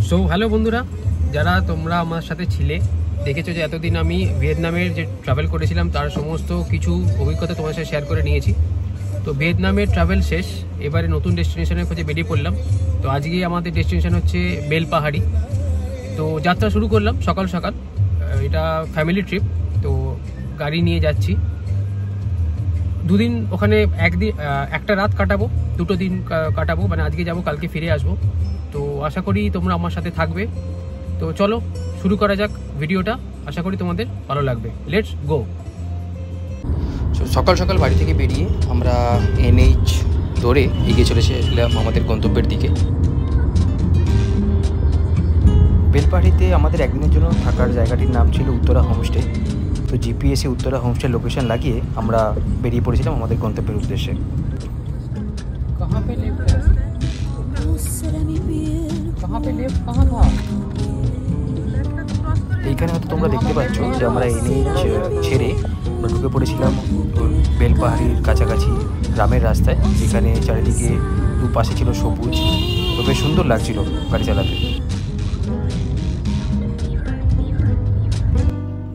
So hello বন্ধুরা, যারা তোমরা আমার সাথে ছিলে, দেখেছো যে এতদিন আমি ভিয়েতনামের যে ট্রাভেল করেছিলাম তার সমস্ত কিছু অভিজ্ঞতা তোমার সাথে শেয়ার করে নিয়েছি। তো ভিয়েতনামের ট্রাভেল শেষ, এবারে নতুন ডেস্টিনেশনের খোঁজে বেরিয়ে পড়লাম। তো আজকে আমাদের ডেস্টিনেশন হচ্ছে বেলপাহাড়ি। তো যাত্রা শুরু করলাম সকাল সকাল। এটা ফ্যামিলি ট্রিপ, তো গাড়ি নিয়ে যাচ্ছি। দুদিন ওখানে একটা রাত কাটাবো, দুটো দিন কাটাবো, মানে আজকে যাবো কালকে ফিরে আসবো। তো আশা করি তোমরা আমার সাথে থাকবে। তো চলো শুরু করা যাক ভিডিওটা, আশা করি তোমাদের ভালো লাগবে। Let's go. সকাল সকাল বাড়ি থেকে বেরিয়ে আমরা NH ধরে এগিয়ে চলেছিলাম আমাদের গন্তব্যের দিকে। বেলপাহাড়িতে আমাদের একদিনের জন্য থাকার জায়গাটির নাম ছিল উত্তরা হোমস্টে। তো জিপিএসে উত্তরা হোমস্টে লোকেশন লাগিয়ে আমরা বেরিয়ে পড়েছিলাম আমাদের গন্তব্যের উদ্দেশ্যে। এইখানে হয়তো তোমরা দেখতে পাচ্ছ যে আমরা NH ছেড়ে আমরা ঢুকে পড়েছিলাম বেলপাহাড়ির কাছাকাছি গ্রামের রাস্তায়, যেখানে চারিদিকে দুপাশে ছিল সবুজ, তো বেশ সুন্দর লাগছিল গাড়ি চালাতে।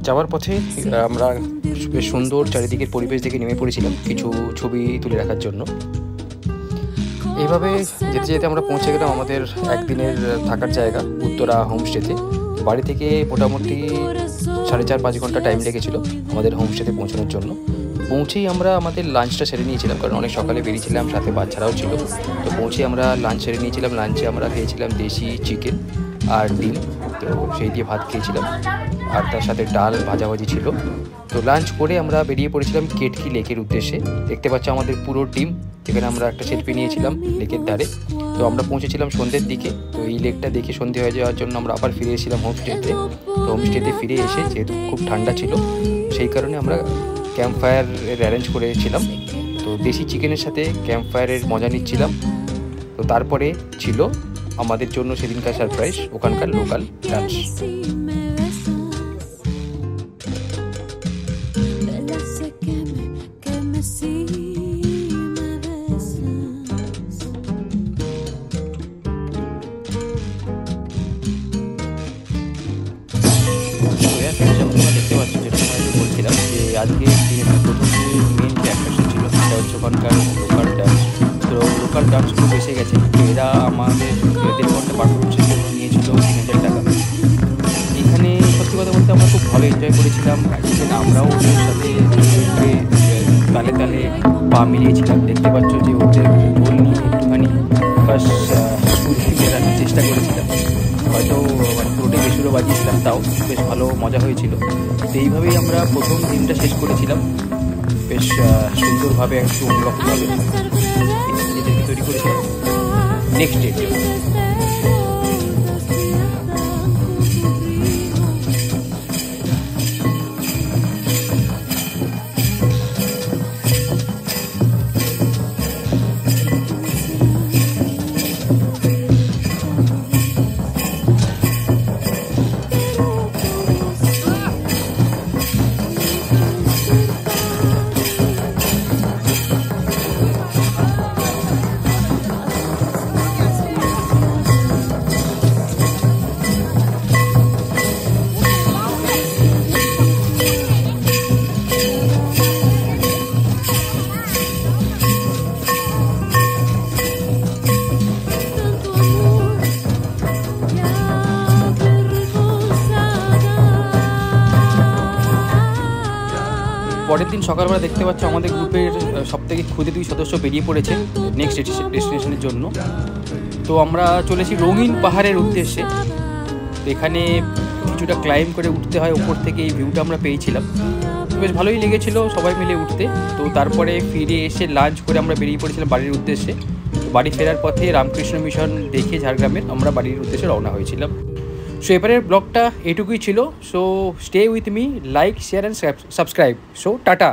যাওয়ার পথে আমরা বেশ সুন্দর চারিদিকের পরিবেশ দেখে নেমে পড়েছিলাম কিছু ছবি তুলে রাখার জন্য। এইভাবে যেতে যেতে আমরা পৌঁছে গেলাম আমাদের একদিনের থাকার জায়গা উত্তরা হোমস্টেতে। বাড়ি থেকে মোটামুটি 4.5-5 ঘন্টা টাইম লেগেছিল আমাদের হোমস্টেতে পৌঁছানোর জন্য। পৌঁছেই আমরা আমাদের লাঞ্চটা সেরে নিয়েছিলাম, কারণ অনেক সকালে বেরিয়েছিলাম, সাথে বাচ্চারাও ছিল। তো পৌঁছে আমরা লাঞ্চ সেরে নিয়েছিলাম। লাঞ্চে আমরা খেয়েছিলাম দেশি চিকেন আর ডিম, তো সেই দিয়ে ভাত খেয়েছিলাম, আর তার সাথে ডাল ভাজাভাজি ছিল। তো লাঞ্চ করে আমরা বেরিয়ে পড়েছিলাম কেটকি লেকের উদ্দেশ্যে। দেখতে পাচ্ছ আমাদের পুরো টিম, যেখানে আমরা একটা সেলফি নিয়েছিলাম লেকের ধারে। তো আমরা পৌঁছেছিলাম সন্ধ্যের দিকে। তো এই লেকটা দেখে সন্ধ্যে হয়ে যাওয়ার জন্য আমরা আবার ফিরে এসেছিলাম হোমস্টেতে। তো হোমস্টেতে ফিরে এসে যেহেতু খুব ঠান্ডা ছিল, সেই কারণে আমরা ক্যাম্প ফায়ারের অ্যারেঞ্জ করেছিলাম। তো দেশি চিকেনের সাথে ক্যাম্প ফায়ারের মজা নিচ্ছিলাম। তো তারপরে ছিল আমাদের জন্য সেদিনকার সারপ্রাইজ, ওখানকার লোকাল ডান্স। দেখতে পাচ্ছ যেটা আমি বলছিলাম যে আজকে প্রথম যে মেন যে অ্যাট্রাকশন ছিল সেটা হচ্ছে ওখানকার লোকাল ডান্স। তো লোকাল ডান্স খুব এসে গেছে। তো এরা আমাদের 1.5 ঘন্টা পারফরমেন্সের জন্য নিয়েছিল 3,000 টাকা। এখানে সত্যি কথা বলতে আমরা খুব ভালো এনজয় করেছিলাম। আমরাও ওদের সাথে তালে তালে পা মিলিয়েছিলাম। দেখতে পাচ্ছ যে ওদের ঢোল নিয়ে একটুখানি ফার্স্ট বেরানোর চেষ্টা করেছিলাম, হয়তো মানে পুরোটাই বেসুরো বাজিয়েছিলাম, তাও বেশ ভালো মজা হয়েছিল। তো এইভাবেই আমরা প্রথম দিনটা শেষ করেছিলাম বেশ সুন্দরভাবে, একটু অন্যরকমভাবে নিজেদেরকে তৈরি করেছিলাম নেক্সট ডে। পরের দিন সকালবেলা দেখতে পাচ্ছ আমাদের গ্রুপের সবথেকে ক্ষুদে 2 সদস্য বেরিয়ে পড়েছে নেক্সট ডেস্টিনেশনের জন্য। তো আমরা চলেছি রঙিন পাহাড়ের উদ্দেশ্যে। তো এখানে কিছুটা ক্লাইম্ব করে উঠতে হয়, উপর থেকে এই ভিউটা আমরা পেয়েছিলাম, বেশ ভালোই লেগেছিল সবাই মিলে উঠতে। তো তারপরে ফিরে এসে লাঞ্চ করে আমরা বেরিয়ে পড়েছিলাম বাড়ির উদ্দেশ্যে। তো বাড়ি ফেরার পথে রামকৃষ্ণ মিশন দেখে ঝাড়গ্রামের আমরা বাড়ির উদ্দেশ্যে রওনা হয়েছিলাম। সো এবারের ব্লগটা এটুকুই ছিল। So stay with me, like, share and subscribe. So tata.